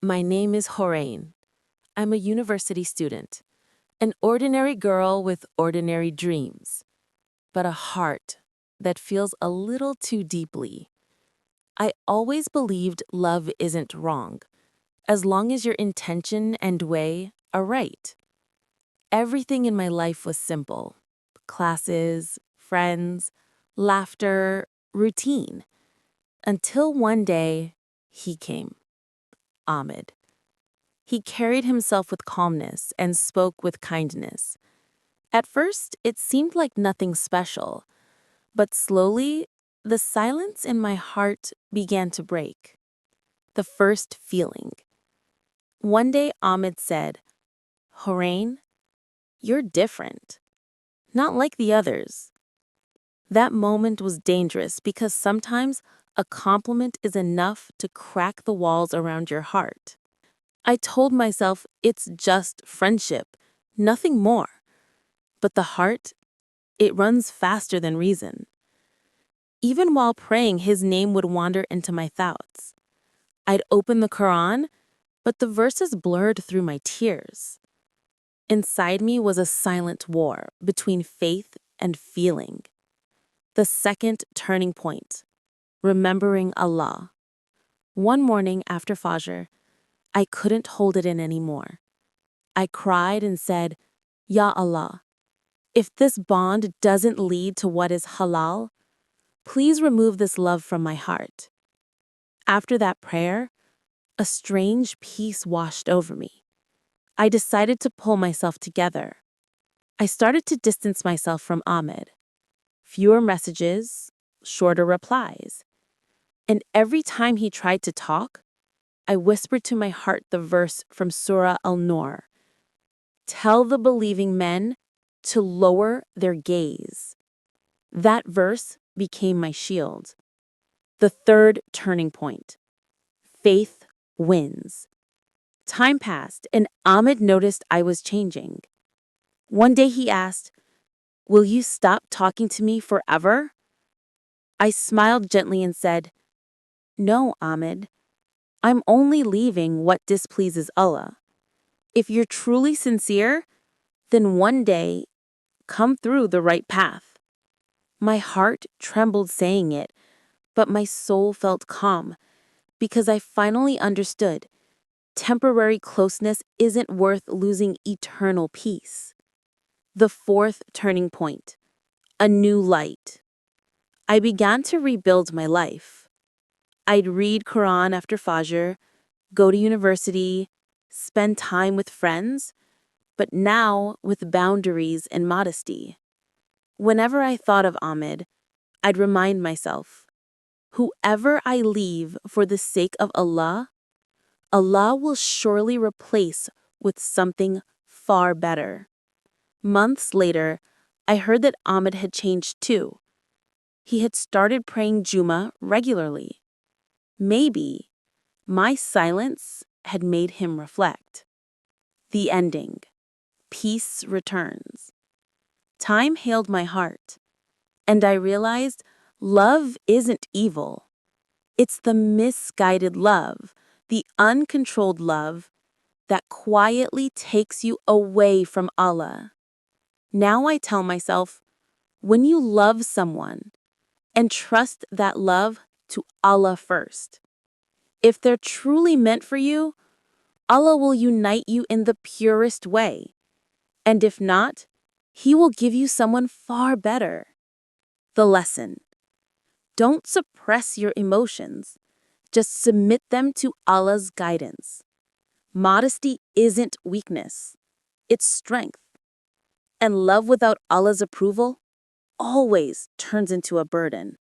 My name is Hoorain. I'm a university student, an ordinary girl with ordinary dreams, but a heart that feels a little too deeply. I always believed love isn't wrong, as long as your intention and way are right. Everything in my life was simple: classes, friends, laughter, routine. Until one day, he came, Ahmed. He carried himself with calmness and spoke with kindness. At first, it seemed like nothing special, but slowly, the silence in my heart began to break. The first feeling. One day, Ahmed said, "Hoorain, you're different. Not like the others." That moment was dangerous because sometimes a compliment is enough to crack the walls around your heart. I told myself it's just friendship, nothing more. But the heart, it runs faster than reason. Even while praying, his name would wander into my thoughts. I'd open the Quran, but the verses blurred through my tears. Inside me was a silent war between faith and feeling. The second turning point, remembering Allah. One morning after Fajr, I couldn't hold it in anymore. I cried and said, "Ya Allah, if this bond doesn't lead to what is halal, please remove this love from my heart." After that prayer, a strange peace washed over me. I decided to pull myself together. I started to distance myself from Ahmed. Fewer messages, shorter replies. And every time he tried to talk, I whispered to my heart the verse from Surah Al-Nur. Tell the believing men to lower their gaze. That verse became my shield. The third turning point. Faith wins. Time passed, and Ahmed noticed I was changing. One day he asked, "Will you stop talking to me forever?" I smiled gently and said, "No, Ahmed. I'm only leaving what displeases Allah. If you're truly sincere, then one day come through the right path." My heart trembled saying it, but my soul felt calm because I finally understood temporary closeness isn't worth losing eternal peace. The fourth turning point, a new light. I began to rebuild my life. I'd read Quran after Fajr, go to university, spend time with friends, but now with boundaries and modesty. Whenever I thought of Ahmed, I'd remind myself, whoever I leave for the sake of Allah, Allah will surely replace with something far better. Months later, I heard that Ahmed had changed too. He had started praying Juma regularly. Maybe my silence had made him reflect. The ending. Peace returns. Time healed my heart, and I realized love isn't evil. It's the misguided love, the uncontrolled love that quietly takes you away from Allah. Now I tell myself, when you love someone, entrust that love to Allah first. If they're truly meant for you, Allah will unite you in the purest way. And if not, He will give you someone far better. The lesson. Don't suppress your emotions. Just submit them to Allah's guidance. Modesty isn't weakness. It's strength. And love without Allah's approval always turns into a burden.